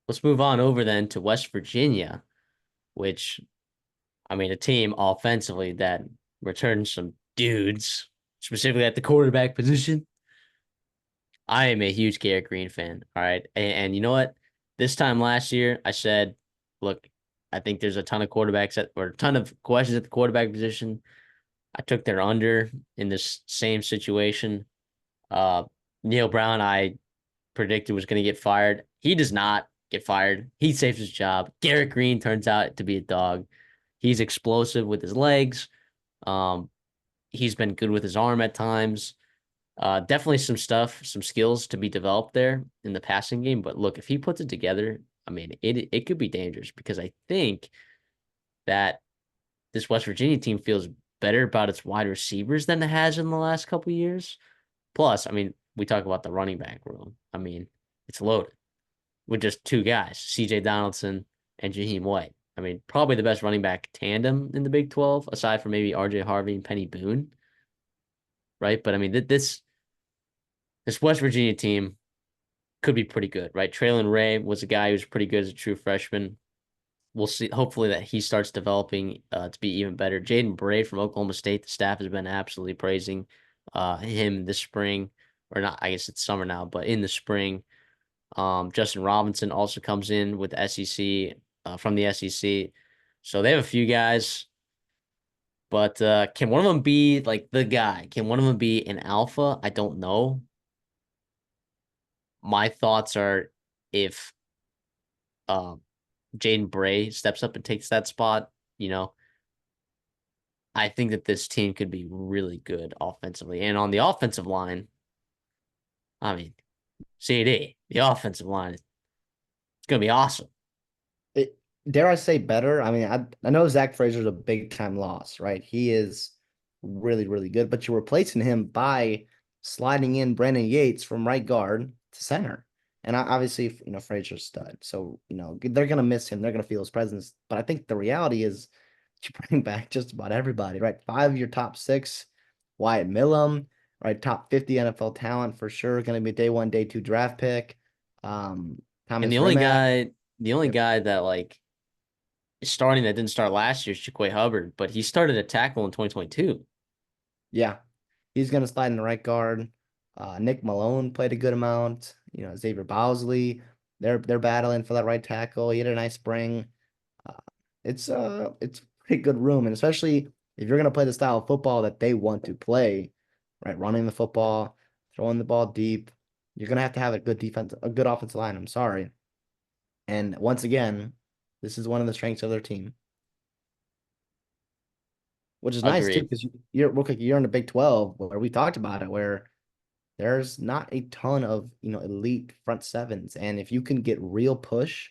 let's move on over then to West Virginia, which, I mean, a team offensively that returns some dudes, specifically at the quarterback position. I am a huge Garrett Green fan. All right. And you know what? This time last year, I said, look, I think there's a ton of or a ton of questions at the quarterback position. I took their under in this same situation. Uh, Neil Brown, I predicted was going to get fired. He does not get fired. He saves his job. Garrett Green turns out to be a dog. He's explosive with his legs. Um, he's been good with his arm at times. Definitely some skills to be developed there in the passing game. But look, if he puts it together, I mean, it could be dangerous because I think that this West Virginia team feels better about its wide receivers than it has in the last couple of years. Plus, I mean, we talk about the running back room. I mean, it's loaded with just two guys, CJ Donaldson and Jaheim White. I mean, probably the best running back tandem in the Big 12, aside from maybe RJ Harvey and Penny Boone, right? But I mean, this West Virginia team could be pretty good, right? Traylon Ray was a guy who was pretty good as a true freshman. We'll see. Hopefully that he starts developing to be even better. Jaden Bray from Oklahoma State, the staff has been absolutely praising him this spring, or not. I guess it's summer now, but in the spring. Justin Robinson also comes in with the SEC from the SEC, so they have a few guys. But can one of them be like the guy? Can one of them be an alpha? I don't know. My thoughts are if uh, Jaden Bray steps up and takes that spot, you know, I think that this team could be really good offensively. And on the offensive line, I mean, CD, the offensive line, it's going to be awesome. It, dare I say better? I mean, I know Zach Fraser's a big time loss, right? He is really, really good, but you're replacing him by sliding in Brandon Yates from right guard to center. And obviously, Fraser's stud. So, they're going to miss him. They're going to feel his presence. But I think the reality is you bring back just about everybody, right? Five of your top six, Wyatt Millum, right? Top 50 NFL talent for sure. Going to be a day one, day two draft pick. And Thomas Rimac. the only guy that like is starting that didn't start last year is Jaquay Hubbard, but he started a tackle in 2022. Yeah, he's going to slide in the right guard. Nick Malone played a good amount. Xavier Bowsley, they're battling for that right tackle. He had a nice spring. Uh, it's a pretty good room, and especially if you're going to play the style of football that they want to play, right? Running the football, throwing the ball deep. You're going to have a good defense, a good offensive line. I'm sorry. And once again, this is one of the strengths of their team, which is nice too, Agreed. because you're look like you're in the Big 12 where we talked about it, where there's not a ton of, elite front sevens. And if you can get real push,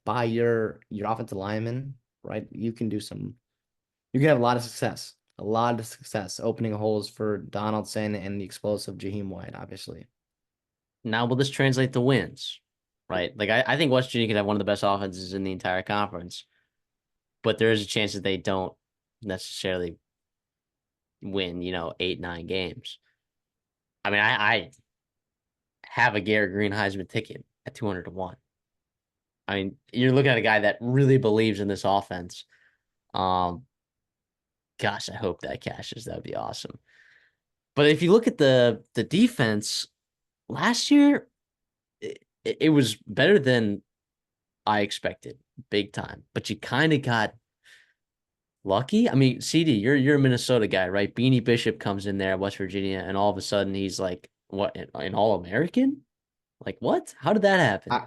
by your offensive lineman, right, you can have a lot of success opening holes for Donaldson and the explosive Jaheim White, obviously. Now will this translate to wins? Right? Like I think West Virginia could have one of the best offenses in the entire conference, but there is a chance that they don't necessarily win, 8, 9 games. I mean, I have a Garrett Green Heisman ticket at 200 to 1. I mean, you're looking at a guy that really believes in this offense. Um, gosh, I hope that cashes. That would be awesome. But if you look at the defense last year, it was better than I expected, big time. But you kind of got lucky. I mean, CD, you're a Minnesota guy, right? Beanie Bishop comes in there at West Virginia, and all of a sudden he's like, what, an All American? Like what? How did that happen? I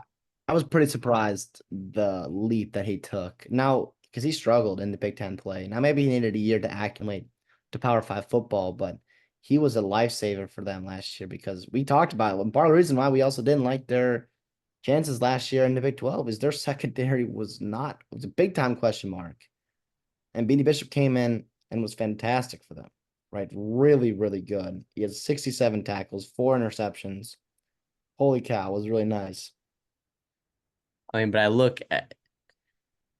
I was pretty surprised the leap that he took. Now, because he struggled in the Big Ten play. Now maybe he needed a year to acclimate to Power Five football, but he was a lifesaver for them last year because we talked about it. And part of the reason why we also didn't like their chances last year in the Big 12 is their secondary was a big time question mark. And Beanie Bishop came in and was fantastic for them, right? Really, really good. He has 67 tackles, four interceptions. Holy cow, it was really nice. I mean, but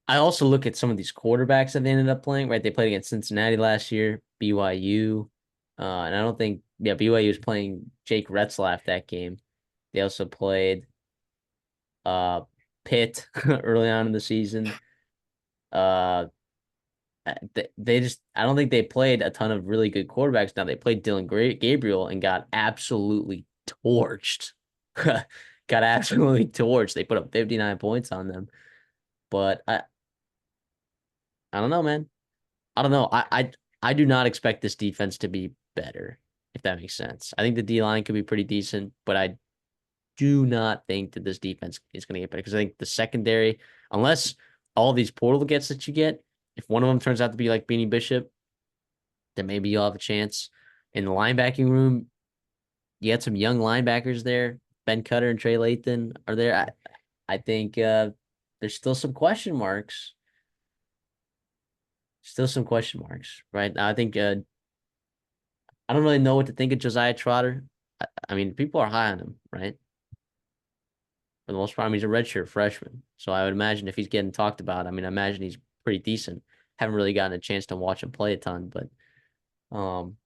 I also look at some of these quarterbacks that they ended up playing, right? They played against Cincinnati last year, BYU. And I don't think, yeah, BYU was playing Jake Retzlaff that game. They also played uh, Pitt early on in the season. Uh, they just I don't think they played a ton of really good quarterbacks. Now they played Gabriel and got absolutely torched. Got absolutely torched. They put up 59 points on them. But I don't know, man. I don't know. I do not expect this defense to be better, if that makes sense. I think the D line could be pretty decent, but I do not think that this defense is going to get better because I think the secondary, unless all these portal gets that you get, if one of them turns out to be like Beanie Bishop, then maybe you'll have a chance. In the linebacking room, you had some young linebackers there. Ben Cutter and Trey Lathan are there. I think there's still some question marks. Still some question marks, right? I think I don't really know what to think of Josiah Trotter. I mean, people are high on him, right? For the most part, I mean, he's a redshirt freshman. So I would imagine if he's getting talked about, I mean, I imagine he's pretty decent. Haven't really gotten a chance to watch him play a ton, but um,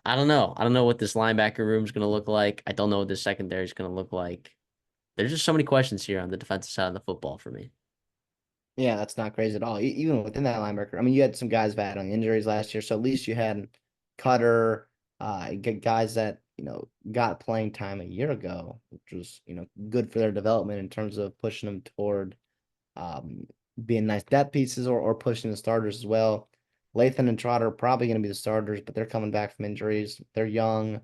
I don't know. I don't know what this linebacker room is going to look like. I don't know what this secondary is going to look like. There's just so many questions here on the defensive side of the football for me. Yeah, that's not crazy at all. Even within that linebacker, I mean, you had some guys battling injuries last year, so at least you had Cutter, guys that got playing time a year ago, which was good for their development in terms of pushing them toward um, being nice depth pieces or pushing the starters as well. Lathan and Trotter are probably going to be the starters, but they're coming back from injuries. They're young.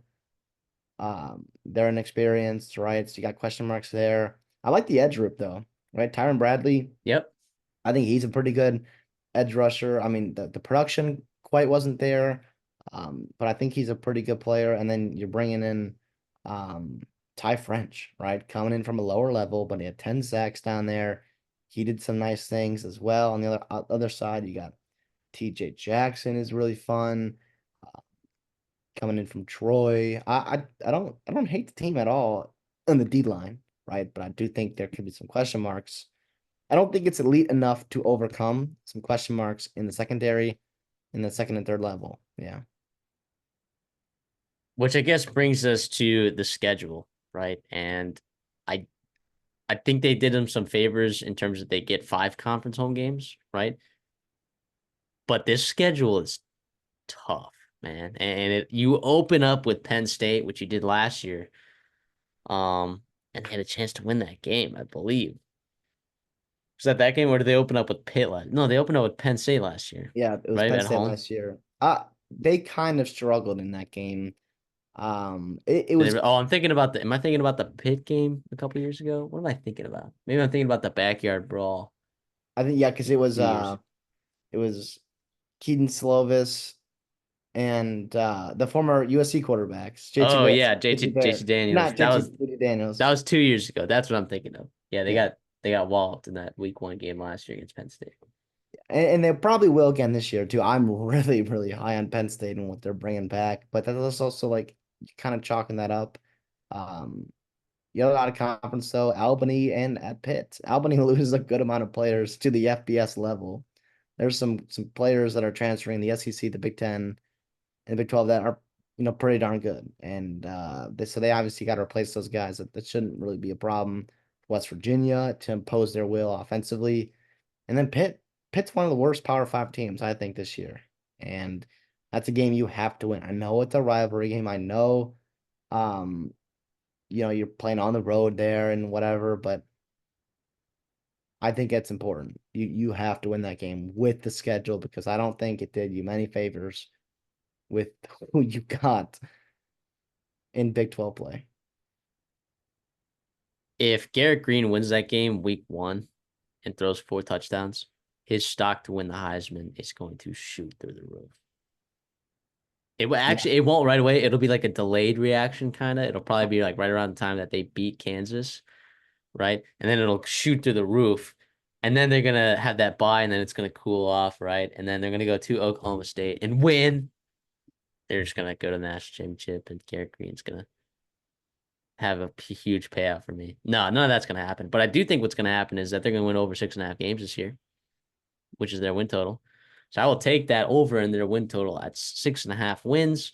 They're inexperienced, right? So you got question marks there. I like the edge group though, right? Tyron Bradley, Yep. I think he's a pretty good edge rusher. I mean, the production quite wasn't there, but I think he's a pretty good player. And then you're bringing in Ty French, right? Coming in from a lower level, but he had 10 sacks down there. He did some nice things as well. On the other side, you got TJ Jackson is really fun. Uh, Coming in from Troy. I don't hate the team at all on the D line, right? But I do think there could be some question marks. I don't think it's elite enough to overcome some question marks in the secondary, in the second and third level. Yeah. Which I guess brings us to the schedule, right? And I I think they did them some favors in terms of they get 5 conference home games, right? But this schedule is tough, man. And you open up with Penn State, which you did last year, and they had a chance to win that game, I believe. Was that game, or did they open up with Pitt last? No, they opened up with Penn State last year, Yeah, it was right Penn at State home. last year. They kind of struggled in that game. It was Oh, I'm thinking about the. Am I thinking about the Pitt game a couple years ago? What am I thinking about? Maybe I'm thinking about the backyard brawl I think yeah, because a few years. it was Keaton Slovis and the former USC quarterbacks, JT Oh Bear, yeah, JT JT Bear, Daniels. not JT Daniels. That was 2 years ago. That's what I'm thinking of. Yeah, Yeah. they got walloped in that week 1 game last year against Penn State. And they probably will again this year too. I'm really, really high on Penn State and what they're bringing back, but that's also like kind of chalking that up. Um, you know, out of conference though, Albany and at Pitt. Albany loses a good amount of players to the FBS level. There's some players that are transferring the SEC, the Big Ten, and the Big 12 that are pretty darn good, and so they obviously got to replace those guys. That shouldn't really be a problem. West Virginia to impose their will offensively. And then Pitt's one of the worst Power Five teams, I think, this year. And that's a game you have to win. I know it's a rivalry game. I know um, you're playing on the road there and whatever, but I think it's important. You have to win that game with the schedule because I don't think it did you many favors with who you got in Big 12 play. If Garrett Green wins that game week 1 and throws 4 touchdowns, his stock to win the Heisman is going to shoot through the roof. It will Yeah. actually, it won't right away. It'll be like a delayed reaction, kind of. It'll probably be like right around the time that they beat Kansas, right? And then it'll shoot through the roof. And then they're gonna have that bye, and then it's gonna cool off, right? And then they're gonna go to Oklahoma State and win. They're just gonna go to the national championship, and Garrett Green's gonna have a huge payout for me. No, none of that's gonna happen. But I do think what's gonna happen is that they're gonna win over 6.5 games this year, which is their win total. So I will take that over in their win total at 6.5 wins.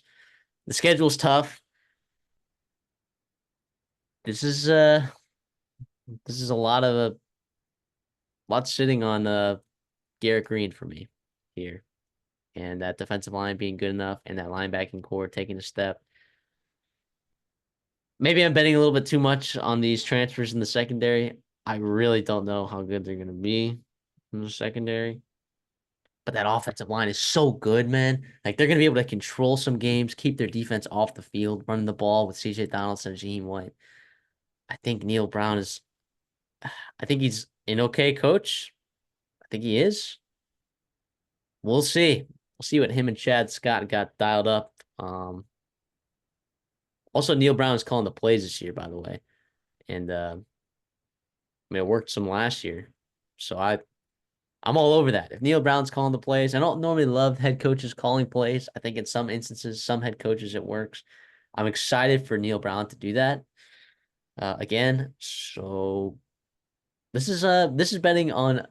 The schedule's tough. This is This is a lot sitting on Garrett Green for me here. And that defensive line being good enough and that linebacking core taking a step. Maybe I'm betting a little bit too much on these transfers in the secondary. I really don't know how good they're going to be in the secondary. But that offensive line is so good, man. Like they're going to be able to control some games, keep their defense off the field, running the ball with CJ Donaldson and Jaheim White. I think Neil Brown is, I think he's an okay coach. I think he is. We'll see. We'll see what him and Chad Scott got dialed up. Also, Neil Brown is calling the plays this year, by the way. And I mean, it worked some last year. So I'm all over that. If Neil Brown's calling the plays, I don't normally love head coaches calling plays. I think in some instances, some head coaches it works. I'm excited for Neil Brown to do that again. So this is betting on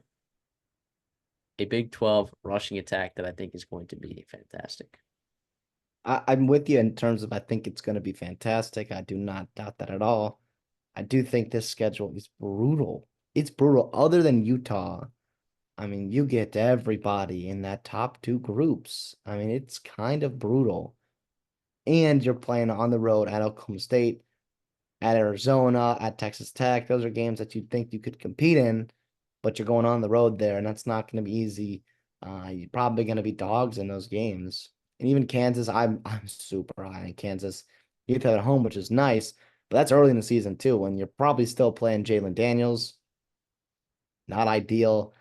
a Big 12 rushing attack that I think is going to be fantastic. I'm with you in terms of I think it's going to be fantastic. I do not doubt that at all. I do think this schedule is brutal. It's brutal. Other than Utah, I mean, you get everybody in that top two groups. I mean, it's kind of brutal. And you're playing on the road at Oklahoma State, at Arizona, at Texas Tech. Those are games that you'd think you could compete in, but you're going on the road there, and that's not going to be easy. You're probably going to be dogs in those games. And even Kansas, I'm super high in Kansas. You get that at home, which is nice, but that's early in the season too, when you're probably still playing Jalen Daniels. Not ideal.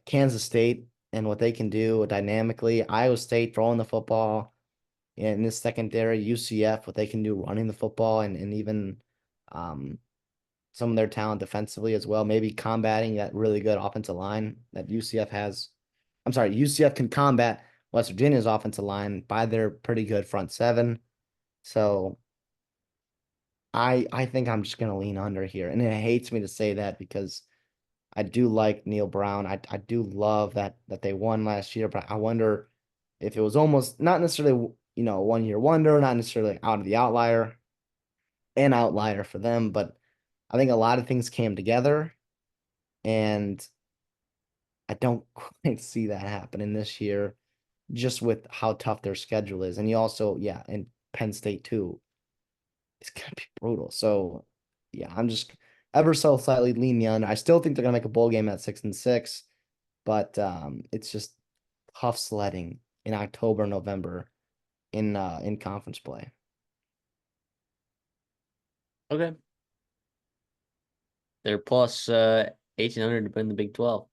Kansas State and what they can do dynamically. Iowa State throwing the football in this secondary. UCF, what they can do running the football and even um, some of their talent defensively as well. Maybe combating that really good offensive line that UCF has. I'm sorry, UCF can combat West Virginia's offensive line by their pretty good front seven. So I think I'm just gonna lean under here. And it hates me to say that because I do like Neil Brown. I do love that they won last year, but I wonder if it was almost not necessarily, a 1 year wonder, not necessarily out of the outlier, an outlier for them, but I think a lot of things came together, and I don't quite see that happening this year, just with how tough their schedule is. And you also, yeah, and Penn State too, it's gonna be brutal. So yeah, I'm just ever so slightly lenient. I still think they're gonna make a bowl game at 6-6, but it's just tough sledding in October, November in conference play. Okay. They're plus 1,800 to win the Big 12.